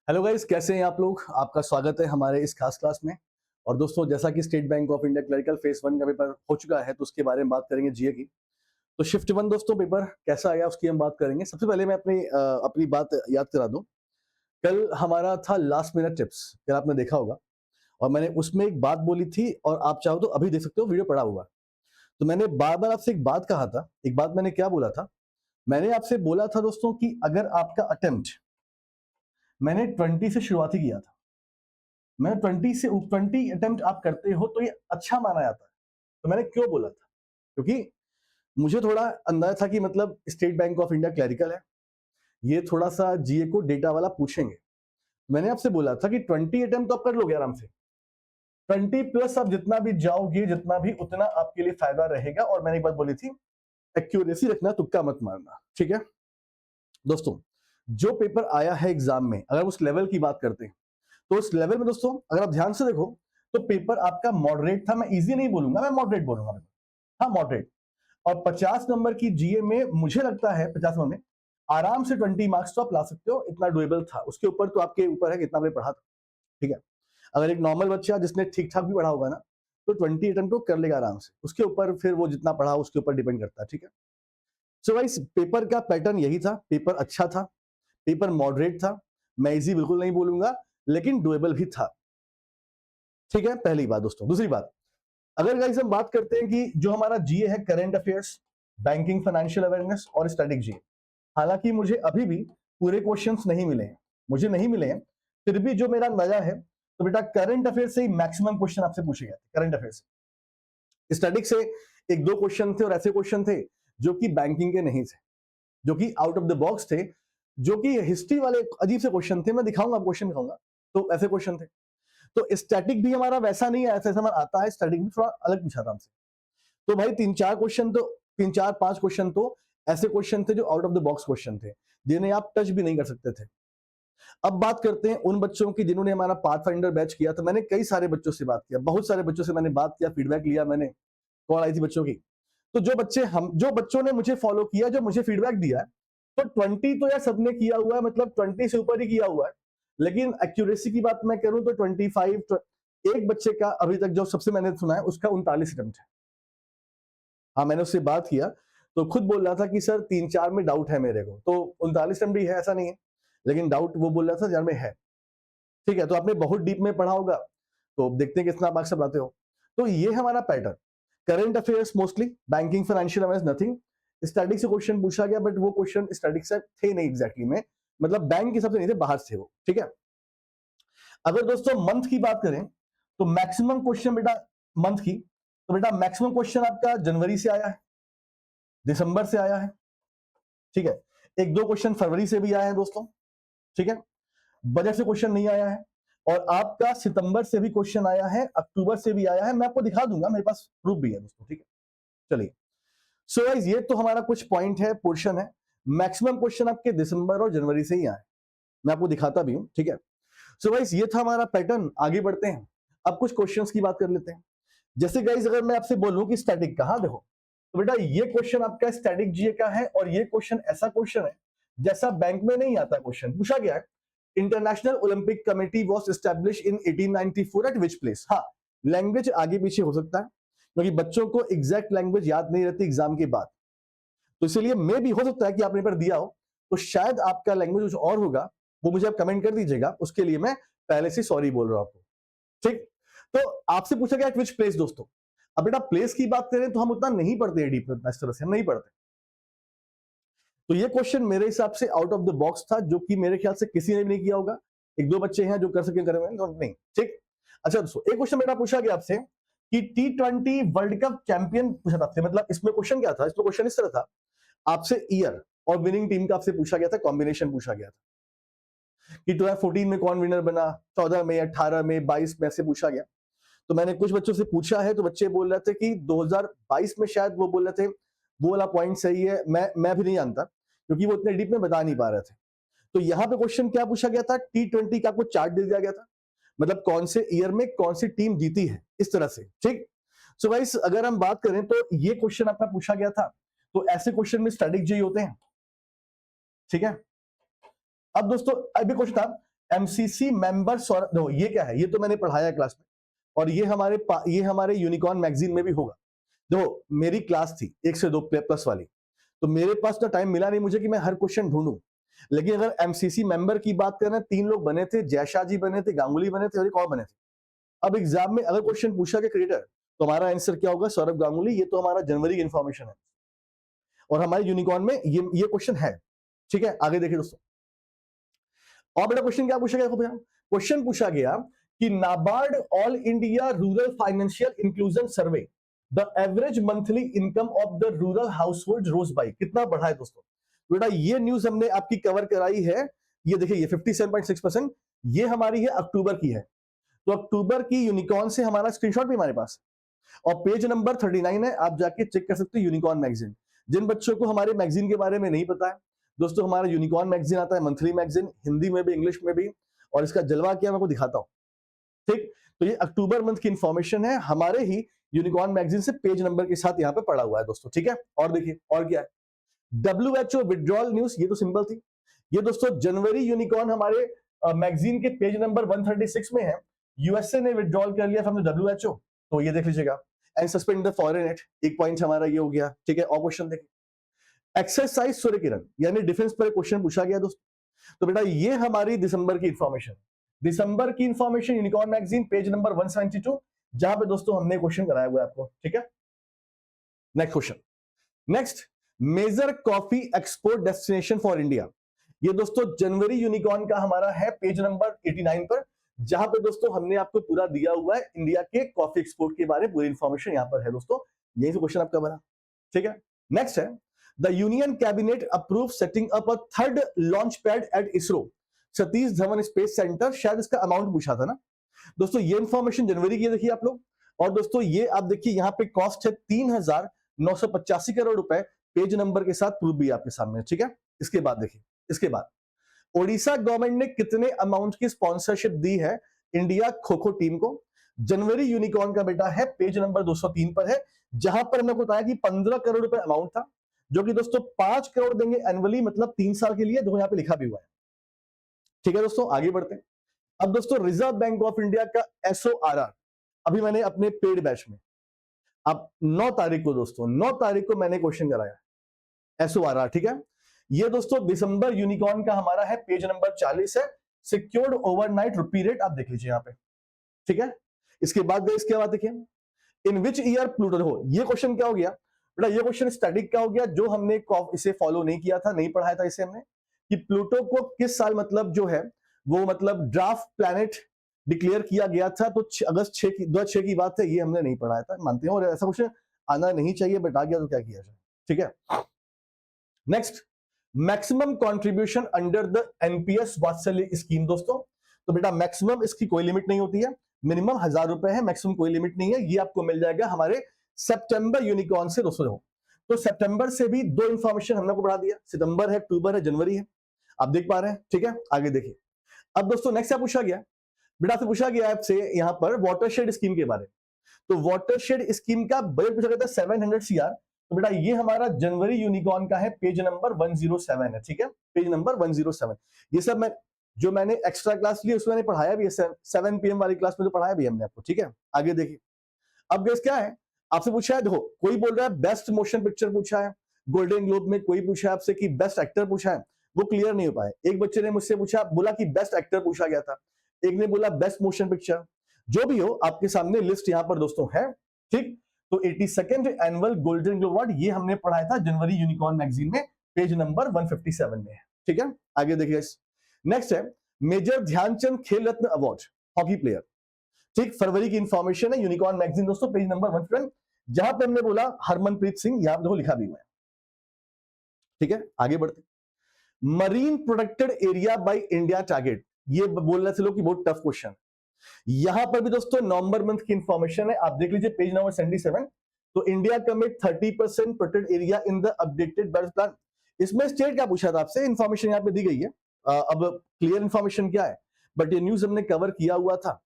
Hello guys, कैसे हैं आप लोग। आपका स्वागत है हमारे इस खास क्लास में। और दोस्तों, जैसा कि state bank of India clerical phase 1 का पेपर हो चुका है, तो उसके बारे में बात करेंगे जीए की। तो शिफ्ट 1 दोस्तों पेपर कैसा आया उसकी हम बात करेंगे। सबसे पहले मैं अपनी बात याद करा दूं। कल हमारा था लास्ट मिनट टिप्स, कल आपने देखा होगा। और मैंने उसमें एक बात बोली थी, और आप चाहो तो अभी देख सकते हो, वीडियो पड़ा हुआ। तो मैंने बार बार आपसे एक बात कहा था। एक बात मैंने क्या बोला था, मैंने आपसे बोला था दोस्तों कि अगर आपका अटेम्प्ट, मैंने 20 से शुरुआत ही किया था। मैं 20 अटेम्प्ट आप करते हो तो ये अच्छा माना जाता है। तो मैंने क्यों बोला था, क्योंकि मुझे थोड़ा अंदाजा था कि मतलब state bank of India clerical है, ये थोड़ा सा जीए को डेटा वाला पूछेंगे। मैंने आपसे बोला था कि 20 अटेम्प्ट तो आप कर लोगे आराम से। 20 प्लस आप जितना भी जाओगे, जितना भी, उतना आपके लिए फायदा रहेगा। और मैंने एक बात बोली थी, एक्यूरेसी रखना, तुक्का मत मारना। ठीक है दोस्तों, जो पेपर आया है एग्जाम में, अगर उस लेवल की बात करते हैं, तो उस लेवल में दोस्तों अगर आप ध्यान से देखो तो पेपर आपका मॉडरेट था। मैं इजी नहीं बोलूंगा, मैं मॉडरेट बोलूंगा। हाँ, मॉडरेट। और 50 नंबर की जीए में मुझे लगता है 50 नंबर में आराम से 20 मार्क्स तो आप ला सकते हो, इतना डुएबल था। उसके ऊपर तो आपके ऊपर है कितना आपने पढ़ा था। ठीक है, अगर एक नॉर्मल बच्चा जिसने ठीक ठाक भी पढ़ा होगा ना, तो 20 अटेम्प्ट तो कर लेगा आराम से। उसके ऊपर फिर वो जितना पढ़ा उसके ऊपर डिपेंड करता है। ठीक है, सो गाइस, पेपर का पैटर्न यही था। पेपर अच्छा था, पेपर मॉडरेट था। मैं इजी बिल्कुल नहीं बोलूंगा, लेकिन डुएबल भी था। ठीक है, पहली बात दोस्तों। दूसरी बात, अगर गाइस हम बात करते हैं कि जो हमारा जीए है, current affairs, banking, financial awareness और स्टैटिक जीए, हालांकि मुझे अभी भी पूरे क्वेश्चंस नहीं मिले हैं, मुझे नहीं मिले हैं, फिर भी जो मेरा नया है, तो बेटा करंट अफेयर से ही मैक्सिमम क्वेश्चन आपसे पूछे गए थे। करंट अफेयर से, स्टैटिक से एक दो क्वेश्चन थे, और ऐसे क्वेश्चन थे जो कि बैंकिंग के नहीं थे, जो कि आउट ऑफ द बॉक्स थे, जो कि हिस्ट्री वाले अजीब से क्वेश्चन थे। मैं दिखाऊंगा, क्वेश्चन दिखाऊंगा। तो ऐसे क्वेश्चन थे। तो स्टैटिक भी हमारा वैसा नहीं है, ऐसा हमारा आता है। स्टैटिक भी थोड़ा अलग पूछा था हमसे। तो भाई तीन चार पांच क्वेश्चन तो ऐसे क्वेश्चन थे जो out of the box question थे, जिन्हें आप टच भी नहीं कर सकते थे। अब बात करते हैं उन बच्चों की जिन्होंने हमारा पाथफाइंडर बैच किया। तो मैंने कई सारे बच्चों से बात किया, बहुत सारे बच्चों से मैंने बात किया, फीडबैक लिया मैंने, कॉल आई थी बच्चों की। तो जो बच्चों ने मुझे फॉलो किया, जो मुझे फीडबैक दिया है, तो 20 तो यार सबने किया हुआ है, मतलब 20 से ऊपर ही किया हुआ है। लेकिन एक्यूरेसी की बात मैं करूं तो 25, एक बच्चे का अभी तक जो सबसे मैंने सुना है उसका 39 अटेम्प्ट है। हाँ, मैंने उससे बात किया तो खुद बोल रहा था कि सर 3-4 में डाउट है मेरे को। तो 39 अटेम्प्ट भी है, ऐसा नहीं है, लेकिन डाउट वो बोल रहा था यार में है। ठीक है, तो आपने बहुत डीप में पढ़ा होगा, तो देखते हैं कितना मार्क्स लाते हो। तो ये हमारा pattern, current affairs mostly, banking, financial awareness nothing. Static से क्वेश्चन पूछा गया, बट वो क्वेश्चन स्टैटिक से थे नहीं एग्जैक्टली में, मतलब बैंक के हिसाब से नहीं थे, बाहर से वो। ठीक है, अगर दोस्तों मंथ की बात करें तो मैक्सिमम क्वेश्चन बेटा मंथ की, तो बेटा मैक्सिमम क्वेश्चन आपका जनवरी से आया है, दिसंबर से आया है। ठीक है, एक दो क्वेश्चन फरवरी से भी आए हैं दोस्तों। ठीक है, बजट से क्वेश्चन नहीं आया है, और आपका सितंबर से भी क्वेश्चन आया है, अक्टूबर से भी आया है। मैं आपको दिखा दूंगा, मेरे पास प्रूफ भी है दोस्तों। ठीक है, चलिए। सो गाइस, ये तो हमारा कुछ पॉइंट है, पोर्शन है। मैक्सिमम क्वेश्चन आपके दिसंबर और जनवरी से ही आए, मैं आपको दिखाता भी हूं। ठीक है, सो गाइस, ये था हमारा पैटर्न। आगे बढ़ते हैं, अब कुछ क्वेश्चंस की बात कर लेते हैं। जैसे गाइस, अगर मैं आपसे बोलूं कि स्टैटिक कहां, देखो तो बेटा ये क्वेश्चन आपका स्टैटिक जीए का है, और ये क्वेश्चन ऐसा क्वेश्चन है जैसा बैंक में नहीं आता। क्वेश्चन पूछा गया है, international Olympic committee was established in 1894 eight which place. हाँ, लैंग्वेज आगे पीछे हो सकता है, क्योंकि बच्चों को एग्जैक्ट लैंग्वेज याद नहीं रहती एग्जाम के बाद। तो इसलिए मे भी हो सकता है कि आपने पेपर दिया हो, तो शायद आपका लैंग्वेज कुछ और होगा। वो मुझे आप कमेंट कर दीजिएगा, उसके लिए मैं पहले से सॉरी बोल रहा हूं आपको। ठीक, तो आपसे पूछा गया एट विच प्लेस दोस्तों। अब बेटा प्लेस की बात करें तो हम उतना नहीं पढ़ते डीप, इस तरह से हम नहीं पढ़ते। तो ये क्वेश्चन मेरे हिसाब से आउट ऑफ द बॉक्स था, जो कि मेरे ख्याल से किसी ने भी नहीं किया होगा। एक दो बच्चे हैं जो कर सके, करे नहीं। ठीक, अच्छा दोस्तों, एक क्वेश्चन मेरा पूछा गया आपसे कि T20 वर्ल्ड कप चैंपियन पूछा था आपसे। मतलब इसमें क्वेश्चन क्या था, इसमें क्वेश्चन इस तरह था, आपसे ईयर और विनिंग टीम का आपसे पूछा गया था, कॉम्बिनेशन पूछा गया था कि 2014 में कौन विनर बना, 14 में, 18 में, 22 में, ऐसे पूछा गया। तो मैंने कुछ बच्चों से पूछा है, तो बच्चे बोल रहे थे कि 2022 में शायद, वो बोल रहे थे वो वाला पॉइंट सही है। मैं भी नहीं जानता, क्योंकि वो इतने डीप में बता नहीं पा रहे थे। तो यहाँ पे क्वेश्चन क्या पूछा गया था, T20 का आपको चार्ट दे दिया गया था, मतलब कौन से ईयर में कौन सी टीम जीती है, इस तरह से। ठीक, सो गाइस, अगर हम बात करें तो ये क्वेश्चन आपका पूछा गया था। तो ऐसे क्वेश्चन में स्टैटिक जी होते हैं। ठीक है, अब दोस्तों अभी क्वेश्चन था, एमसीसी मेंबर नो, ये क्या है, ये तो मैंने पढ़ाया क्लास में, और ये हमारे यूनिकॉर्न मैगजीन में भी होगा। देखो मेरी क्लास थी 1 से 2 प्लस वाली, तो मेरे पास तो टाइम मिला नहीं मुझे कि मैं हर क्वेश्चन ढूंढूं। लेकिन अगर एमसीसी मेंबर की बात करें, 3 लोग बने थे, जयशाह जी बने थे, गांगुली बने थे और एक और बने थे। अब एग्जाम में अगर क्वेश्चन पूछा कि क्रिएटर, तो हमारा आंसर क्या होगा? सौरभ गांगुली। ये तो हमारा जनवरी की इंफॉर्मेशन है और हमारे यूनिकॉर्न में ये क्वेश्चन है। ठीक है, आगे देखिए दोस्तों। और बेटा क्वेश्चन क्या पूछा गया? क्वेश्चन पूछा गया कि NABARD all India rural financial inclusion survey, the average monthly income of the rural household rose by, कितना बढ़ा है दोस्तों? बेटा ये न्यूज हमने आपकी कवर कराई है। ये देखिए, ये 57.6%, ये हमारी है अक्टूबर की है। तो अक्टूबर की यूनिकॉर्न से हमारा स्क्रीनशॉट भी हमारे पास, और पेज नंबर 39 है, आप जाके चेक कर सकते हो यूनिकॉर्न मैगजीन। जिन बच्चों को हमारे मैगजीन के बारे में नहीं पता है दोस्तों, हमारा यूनिकॉर्न मैगजीन आता है, मंथली मैगजीन, हिंदी में भी इंग्लिश में भी, और इसका जलवा क्या मैं आपको दिखाता हूं। ठीक, तो ये अक्टूबर मंथ की इंफॉर्मेशन है, हमारे ही यूनिकॉर्न मैगजीन से पेज नंबर के साथ यहाँ पे पड़ा हुआ है दोस्तों। ठीक है, और देखिए और क्या है, WHO विड्रॉल न्यूज, ये तो सिंपल थी। ये दोस्तों जनवरी यूनिकॉर्न हमारे मैगजीन के पेज नंबर 136 में है। यूएसए ने विड्रॉल कर लिया फ्रॉम द WHO, तो ये देख लीजिएगा। And suspend the foreign add, एक पॉइंट हमारा ये हो गया। ठीक है, और क्वेश्चन देखिए, एक्सरसाइज सूर्य किरण यानी डिफेंस पर क्वेश्चन पूछा गया दोस्तों। तो बेटा ये हमारी दिसंबर की इंफॉर्मेशन, दिसंबर की information unicorn magazine page number 172, जहां पे दोस्तों हमने क्वेश्चन कराया हुआ है आपको। ठीक है, next question. Next, major coffee export destination for India, ये दोस्तों जनवरी यूनिकॉर्न का हमारा है पेज नंबर 89 पर, जहां पे दोस्तों हमने आपको पूरा दिया हुआ है इंडिया के कॉफी एक्सपोर्ट के बारे में पूरी इंफॉर्मेशन यहां पर है दोस्तों। यही से क्वेश्चन आपका बना। ठीक है, नेक्स्ट है, the union cabinet approve setting up a third launch pad at ISRO Satish Dhawan space centre, शायद इसका अमाउंट पूछा था ना दोस्तों। ये इंफॉर्मेशन जनवरी की देखिए आप लोग, और दोस्तों ये आप देखिए यहाँ पे कॉस्ट है 3,985 करोड़ रुपए, पेज नंबर के साथ प्रूफ भी आपके सामने। ठीक है, इसके बाद देखिए, इसके बाद ओडिशा गवर्नमेंट ने कितने अमाउंट की स्पॉन्सरशिप दी है इंडिया खो खो टीम को? जनवरी यूनिकॉर्न का बेटा है पेज नंबर 203 पर है, जहां पर हमने बताया कि 15 करोड़ रुपए अमाउंट था, जो कि दोस्तों 5 करोड़ देंगे एनुअली, मतलब 3 साल के लिए। देखो यहाँ पे लिखा भी हुआ है। ठीक है दोस्तों, आगे बढ़ते हैं। अब दोस्तों रिजर्व बैंक ऑफ इंडिया का SORR, अभी मैंने अपने पेड बैच में, अब 9 तारीख को दोस्तों, 9 तारीख को मैंने क्वेश्चन कराया SORR। ठीक है, ये दोस्तों दिसंबर यूनिकॉर्न का हमारा है, पेज नंबर 40 है, सिक्योर्ड ओवरनाइट रुपी रेट, आप देख लीजिए यहाँ पे। ठीक है, इसके बाद देखिए, इन विच ईयर प्लूटो, हो ये क्वेश्चन क्या हो गया बेटा? ये क्वेश्चन स्टैटिक का हो गया, जो हमने इसे फॉलो नहीं किया था, नहीं पढ़ाया था इसे हमने, कि प्लूटो को किस साल मतलब जो है वो मतलब ड्राफ्ट प्लैनेट डिक्लेयर किया गया था। तो अगस्त 2006 की बात है, ये हमने नहीं पढ़ाया था, मानते हैं, और ऐसा क्वेश्चन आना नहीं चाहिए, बट आ गया तो क्या किया जाए। ठीक है, next, maximum contribution under the NPS वात्सल्य स्कीम दोस्तों। तो बेटा मैक्सिमम इसकी कोई लिमिट नहीं होती है, मिनिमम 1000 रुपए है, मैक्सिमम कोई लिमिट नहीं है। ये आपको मिल जाएगा हमारे सितंबर यूनिकॉर्न से दोस्तों। तो सितंबर से भी 2 इंफॉर्मेशन हमने को बढ़ा दिया, सितंबर है, अक्टूबर है, जनवरी है, आप देख पा रहे हैं। ठीक है, आगे देखिए। अब दोस्तों नेक्स्ट क्या पूछा गया बेटा? से पूछा गया आपसे यहाँ पर वाटरशेड स्कीम के बारे में। तो वाटरशेड स्कीम का बजट पूछा गया था 700 CR। तो बेटा ये हमारा जनवरी यूनिकॉर्न का है, पेज नंबर 107 है। ठीक है, पेज नंबर 107। ये सब मैंने एक्स्ट्रा क्लास ली, उसमें मैंने पढ़ाया भी है, 7 PM वाली क्लास में तो पढ़ाया भी हमने आपको। ठीक है, आगे देखिए। अब गेस क्या है, आपसे पूछा है, देखो कोई बोल रहा है बेस्ट मोशन पिक्चर पूछा है गोल्डन ग्लोब में, कोई पूछा है आपसे कि बेस्ट एक्टर पूछा है, वो क्लियर नहीं हो पाए। एक बच्चे ने मुझसे पूछा, बोला कि बेस्ट एक्टर पूछा गया था, एक ने बोला बेस्ट मोशन पिक्चर। जो भी हो, आपके सामने लिस्ट यहाँ पर दोस्तों है। ठीक, तो 82nd annual golden globe award ये हमने पढ़ाया था जनवरी यूनिकॉर्न मैगजीन में, पेज नंबर 157 में है। ठीक है, आगे देखिए। नेक्स्ट है मेजर ध्यानचंद खेल रत्न अवार्ड, हॉकी प्लेयर। ठीक, फरवरी की इंफॉर्मेशन है, यूनिकॉर्न मैगजीन दोस्तों, पेज नंबर 151, जहां पे हमने बोला हरमनप्रीत सिंह, यहां देखो लिखा भी हुआ है। ठीक है, आगे बढ़ते। Marine protected area by India target, ये बोल रहे थे लोग कि बहुत टफ क्वेश्चन। यहां पर भी दोस्तों नवंबर मंथ की इंफॉर्मेशन है, आप देख लीजिए पेज नंबर 77। तो India commit 30% protected area in the updated bird plan. इसमें स्टेट क्या पूछा था आपसे, इंफॉर्मेशन यहां पे दी गई है। अब क्लियर इंफॉर्मेशन क्या है, बट ये न्यूज हमने कवर किया हुआ था।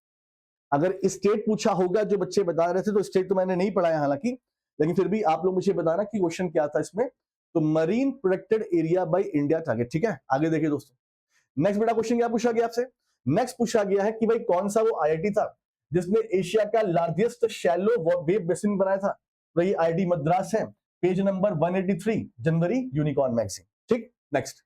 अगर स्टेट पूछा होगा, जो बच्चे बता रहे थे, तो स्टेट तो मैंने नहीं पढ़ाया हालांकि, लेकिन फिर भी आप लोग मुझे बताना कि क्वेश्चन क्या था इसमें। तो marine protected area by India target. ठीक है, आगे देखिए दोस्तों। नेक्स्ट बेटा क्वेश्चन क्या पूछा गया आपसे, नेक्स्ट पूछा गया है कि भाई कौन सा वो आईआईटी था जिसने एशिया का लार्जेस्ट शैलो वेव बेसिन बनाया था, तो ये आईआईटी मद्रास है, पेज नंबर 183, जनवरी यूनिकॉर्न मैगजीन। ठीक, नेक्स्ट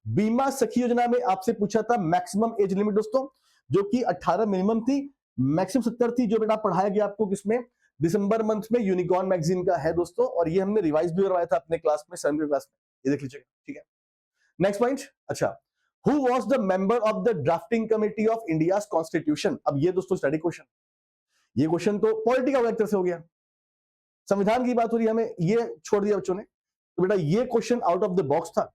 बीमा सखी योजना में आपसे पूछा था मैक्सिमम एज लिमिट दोस्तों, जो कि 18 मिनिमम थी, मैक्सिमम 70 थी, जो बेटा पढ़ाया गया आपको किसमें, दिसंबर मंथ में यूनिकॉर्न मैगजीन का है दोस्तों, और ये हमने रिवाइज भी करवाया था अपने क्लास में, 7वीं क्लास में, ये देख लीजिएगा। ठीक है, नेक्स्ट पॉइंट, अच्छा, who was the member of the drafting committee of India's constitution. अब ये दोस्तों स्टडी क्वेश्चन, ये क्वेश्चन तो पॉलिटी का एक तरह से हो गया, संविधान की बात हो रही है, हमें ये छोड़ दिया बच्चों ने, तो बेटा ये question out of the box था।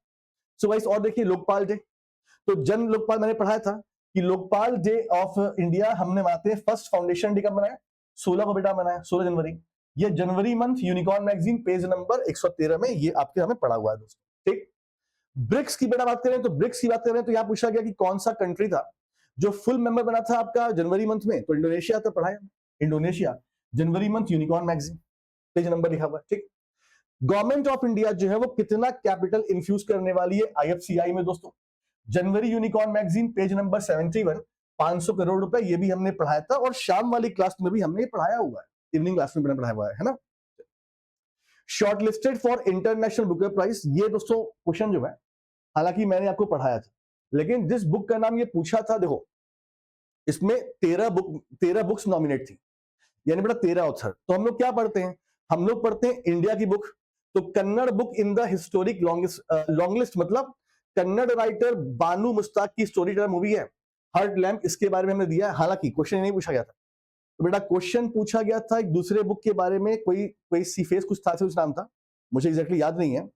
सो गाइस, और देखिए लोकपाल डे, तो जन लोकपाल मैंने पढ़ाया था कि लोकपाल डे ऑफ इंडिया हमने मनाते हैं, फर्स्ट फाउंडेशन डे कब मनाया, 16 को बेटा मनाया, 16 जनवरी। ये जनवरी month Unicorn magazine page number 113 में ये आपके हमें पढ़ा हुआ है दोस्तों। ठीक, ब्रिक्स की बेटा बात करें तो ब्रिक्स की बात करें तो यहां पूछा गया कि कौन सा कंट्री था जो फुल मेंबर बना था आपका जनवरी मंथ में, तो इंडोनेशिया था, पढ़ाया इंडोनेशिया, जनवरी month Unicorn magazine, page number लिखा हुआ है। ठीक, गवर्नमेंट ऑफ इंडिया जो है वो कितना कैपिटल इन्फ्यूज करने वाली है आईएफसीआई में दोस्तों, जनवरी Unicorn magazine page number 71, 500 crore रुपए, ये भी हमने पढ़ाया था, और शाम वाली क्लास में भी हमने पढ़ाया हुआ है, इवनिंग क्लास में पढ़ाया हुआ है ना। Shortlisted for international Booker prize, ये दोस्तों क्वेश्चन जो है हालांकि मैंने आपको पढ़ाया था, लेकिन जिस बुक का नाम ये पूछा था, देखो इसमें 13 बुक्स नॉमिनेट थी, यानी बेटा 13 ऑथर, तो हम लोग क्या पढ़ते हैं, हम लोग पढ़ते हैं इंडिया की बुक, तो Kannada book in the historic long list, मतलब कन्नड़ राइटर बानू मुस्ताक की स्टोरी टेलर मूवी है हार्ट लैम्प, इसके बारे में हमने दिया है, हालांकि क्वेश्चन नहीं पूछा गया था, तो बेटा क्वेश्चन पूछा गया था एक दूसरे बुक के बारे में, कोई सीफेस कुछ था, कुछ नाम था, मुझे एग्जैक्टली याद नहीं है।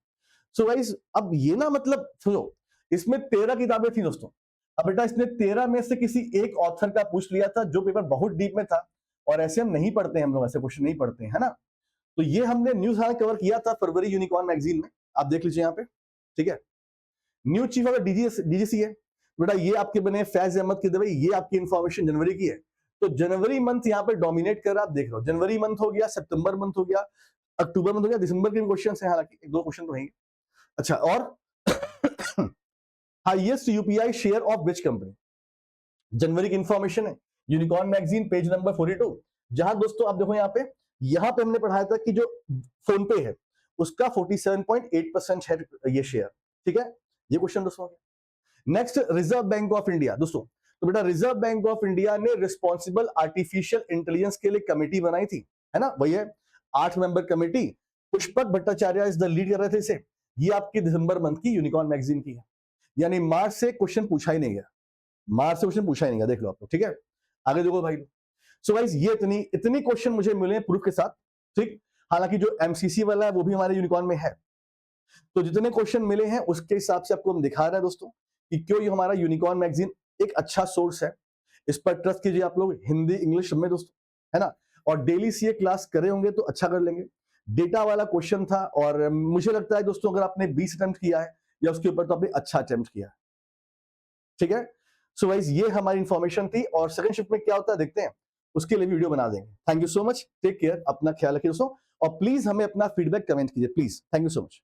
सो गाइस, अब ये ना मतलब सुनो, इसमें 13 किताबें थी दोस्तों, अब बेटा इसने 13 में से किसी एक ऑथर का पूछ लिया था जो पेपर बहुत डीप में था, और ऐसे हम नहीं पढ़ते हैं, हम लोग ऐसे क्वेश्चन नहीं पढ़ते हैं, है ना। तो ये हमने न्यूज हाल कवर किया था फरवरी यूनिकॉर्न मैगजीन में, आप देख लीजिए यहाँ पे। ठीक है, न्यू चीफ ऑफ डीजीसी है बेटा, ये आपके बने फैज अहमद की दवाई, ये आपकी इंफॉर्मेशन जनवरी की है, तो जनवरी मंथ यहाँ पे डोमिनेट कर रहा है, आप देख रहे हो, जनवरी मंथ हो गया, सितंबर मंथ हो गया, अक्टूबर मंथ हो गया, दिसंबर के भी क्वेश्चन है, हालांकि एक दो क्वेश्चन तो रहेंगे। अच्छा, और highest UPI share of which company, जनवरी की इंफॉर्मेशन है, यूनिकॉर्न मैगजीन पेज नंबर 42, जहां दोस्तों आप देखो यहाँ पे हमने पढ़ाया था कि जो फोन पे है उसका 47.8% है ये शेयर। ठीक है, ये क्वेश्चन दोस्तों। Next, reserve bank of India दोस्तों, तो बेटा रिजर्व बैंक ऑफ इंडिया ने रिस्पॉन्सिबल आर्टिफिशियल इंटेलिजेंस के लिए कमेटी बनाई थी, है ना, वही है 8 member committee, Pushpak Bhattacharya is the lead कर रहे थे इसे, ये आपकी दिसंबर मंथ की यूनिकॉर्न मैगजीन की है, यानी मार्च से क्वेश्चन पूछा ही नहीं गया, मार्च से क्वेश्चन पूछा ही नहीं गया, देख लो आप लोग। ठीक है, आगे देखो भाई। सो गाइस, ये इतनी क्वेश्चन मुझे मिले प्रूफ के साथ। ठीक, हालांकि जो एमसीसी वाला है वो भी हमारे यूनिकॉर्न में है, तो जितने क्वेश्चन मिले हैं उसके हिसाब से आपको हम दिखा रहे हैं दोस्तों कि क्यों ये हमारा यूनिकॉर्न मैगजीन एक अच्छा सोर्स है, इस पर ट्रस्ट कीजिए आप लोग, हिंदी इंग्लिश में दोस्तों, है ना, और डेली से ये क्लास करे होंगे तो अच्छा कर लेंगे। डेटा वाला क्वेश्चन था, और मुझे लगता है दोस्तों अगर आपने 20 अटेम्प्ट किया है या उसके ऊपर, तो आपने अच्छा अटेम्प्ट किया है। ठीक है, सो गाइस, ये हमारी इंफॉर्मेशन थी, और सेकंड शिफ्ट में क्या होता है देखते हैं, उसके लिए वीडियो बना देंगे। Thank you so much, take care, अपना ख्याल रखिए दोस्तों, और प्लीज हमें अपना फीडबैक कमेंट कीजिए please, thank you so much.